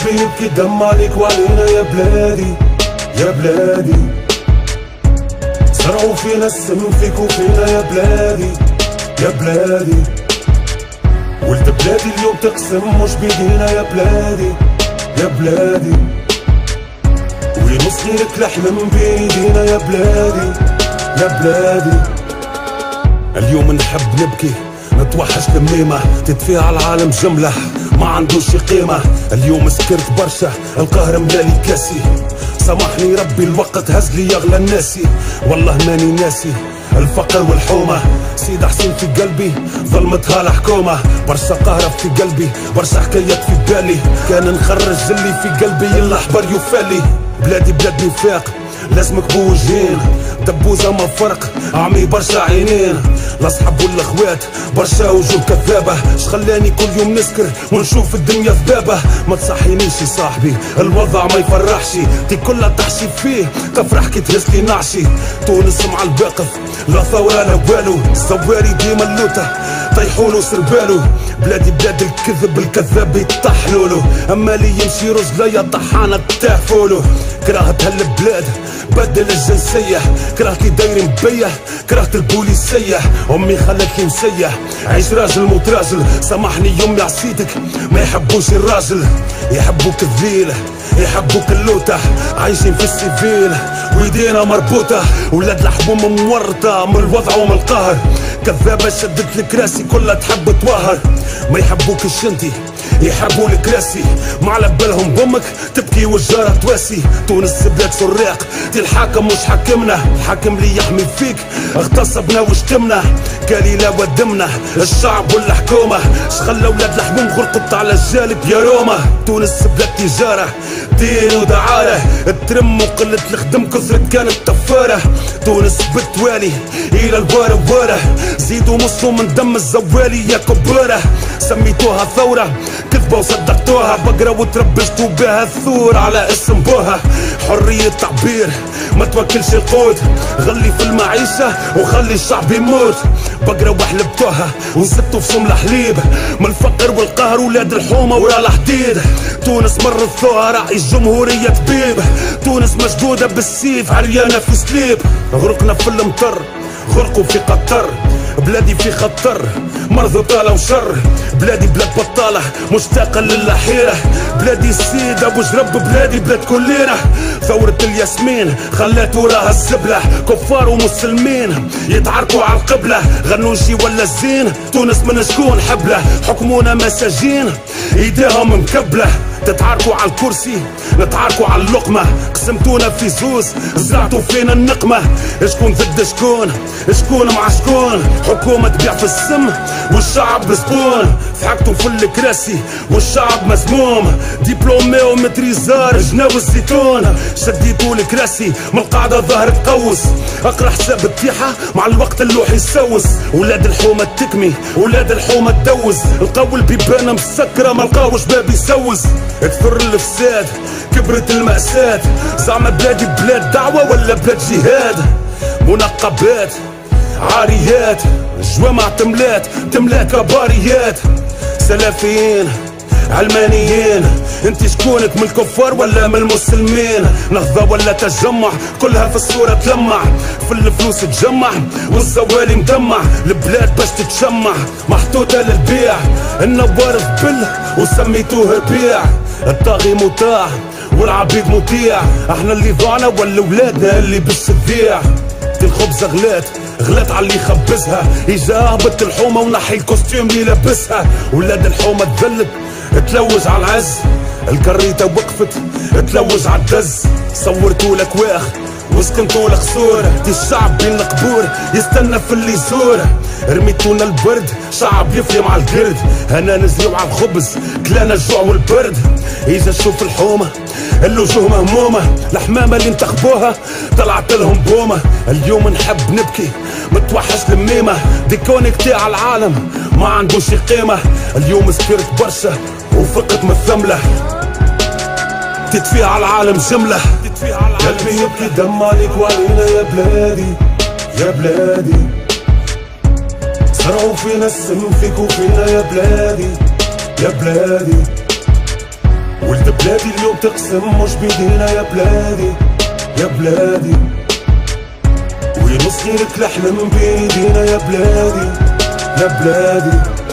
قلبي يبكي دم عليك وعلينا يا بلادي يا بلادي. زرعوا فينا السم فيك وفينا يا بلادي يا بلادي. ولد بلادي اليوم تقسم مش بيدينا يا بلادي يا بلادي. وينص غيرك الحلم بيدينا يا بلادي يا بلادي. اليوم نحب نبكي نتوحش لميمة تدفيها على العالم جملة ما عندوش قيمة. اليوم سكرت برشا القهر ملالي كاسي. سامحني ربي الوقت هزلي اغلى الناسي. والله ماني ناسي الفقر والحومة. سيد حسين في قلبي ظلمتها الحكومة. برشا قهرة في قلبي برشا حكايات في بالي. كان نخرج اللي في قلبي الاحبر يفالي. بلادي بلاد نفاق لازمك بوجهين. دبوزة ما فرق عمي برشا عينين. الاصحاب والاخوات برشا وجوه كذابة. شخلاني كل يوم نسكر ونشوف الدنيا ذبابة. ما تصحينيش يا صاحبي الوضع ما يفرحش. تي كلها تحشي فيه تفرح كي تهزلي نعشي. تونس مع الباقف لا ثورة لا والو. الزواري ديما اللوتة طيحولو سربالو. بلادي بلاد الكذب الكذاب يطحنولو. اما اللي يمشي رجليا طحانة تحفولو. كرهت هالبلاد بدل الجنسية. كرهت لي دايرين بيا كرهت البوليسية. امي خلتلي مسيح عيش راجل موت راجل. سامحني يومي عصيتك ما يحبوش الراجل. يحبوك الذيل يحبوك اللوتة. عايشين في السيفيل ويدينا مربوطة. ولاد الحبوم مورطة من الوضع ومن القهر. كذابة شدت لك راسي كلها تحب توهر. ما يحبوكش انتي يحبوا لك راسي. ما على بالهم بامك تبكي والجارة تواسي. تونس بلاد سراق الحاكم مش حاكمنا. الحاكم اللي يحمي فيك اغتصبنا وشتمنا. كاليلا ودمنا الشعب والحكومة. شخلى ولاد الحبوم غرقت على الجالب يا روما. تونس بلاد تجارة دين ودعارة. الترم وقلة الخدم كثرت كانت تفارة. تونس بالتوالي الى البارة وبارة. زيدوا مصوا من دم الزوالي يا كبارة. سميتوها ثورة كذبة وصدقتوها. بقرة وتربجتوا بها الثور على اسم بوها. حرية تعبير ما توكلش القوت. غلي في المعيشة وخلي الشعب يموت. بقرة وحلبتوها وزدتوا في سم الحليب. من الفقر والقهر ولاد الحومة ورا الحديد. تونس مرت ثوها رأي الجمهورية طبيب. تونس مشدودة بالسيف عريانة في سليب. غرقنا في المطر غرقوا في قطر. بلادي في خطر مرض وطالة وشر. بلادي بلاد بطالة مشتاقة للحيرة. بلادي السيد ابو جرب. بلادي بلاد كليرة. ثورة الياسمين خلات وراها السبلة. كفار ومسلمين يتعاركوا على القبلة. غنوشي ولا الزين تونس من شكون حبلة. حكمونا مساجين ايديهم مكبلة. تتعاركوا على الكرسي نتعاركوا على اللقمة. قسمتونا في زوز زرعتوا فينا النقمة. شكون ضد شكون شكون مع شكون. حكومة تبيع في السم والشعب بزبون. ضحكتوا في الكراسي والشعب مسموم. دبلومي ومتريزار جناو الزيتون. شديتوا الكراسي من القاعدة ظهر تقوس. اقرا حساب التيحة مع الوقت اللوح يسوس. ولاد الحومة تكمي ولاد الحومة تدوز. لقاو البيبانة مسكرة ما لقاوش باب يسوز. اكثر الفساد كبرت المأساة. زعما بلادي بلاد دعوة ولا بلاد جهاد. منقبات عاريات جوامع تملات كباريات. سلفيين علمانيين. انت شكونك من الكفار ولا من المسلمين. نهضة ولا تجمع كلها في الصورة تلمع. في الفلوس تجمع والزوالي مدمع. البلاد باش تتشمع محطوطة للبيع. النوار ذبل وسميتوه ربيع. الطاغي مطاع والعبيد مطيع. احنا اللي ضعنا ولا ولادنا اللي باش تضيع. الخبز غلات على اللي خبزها. اجا هبط الحومة ونحي الكوستيوم اللي لابسها. ولاد الحومة تذلت تلوج على العز. الكريتة وقفت تلوج على الدز. صورتوا لك واخ وسكنتوا القصور. دي الشعب بين القبور يستنى في اللي يزور. رميتونا البرد شعب يفلي مع القرد. هنا نزلوا على الخبز كلانا الجوع والبرد. اجا نشوف الحومة الوجوه مهمومة. الحمامة اللي انتخبوها طلعت لهم بومة. اليوم نحب نبكي متوحش الميمة. ديكونيكتي على العالم ما عندوش قيمة. اليوم سكرت برشا وفقت من الثملة. تدفي على العالم جملة. قلبي يبكي دم عليك وعلينا يا بلادي يا بلادي. زرعوا فينا السم فيك وفينا يا بلادي يا بلادي. ولد بلادي اليوم تقسم مش بيدينا يا بلادي يا بلادي، وينص غيرك الأحلام بيدينا يا بلادي يا بلادي.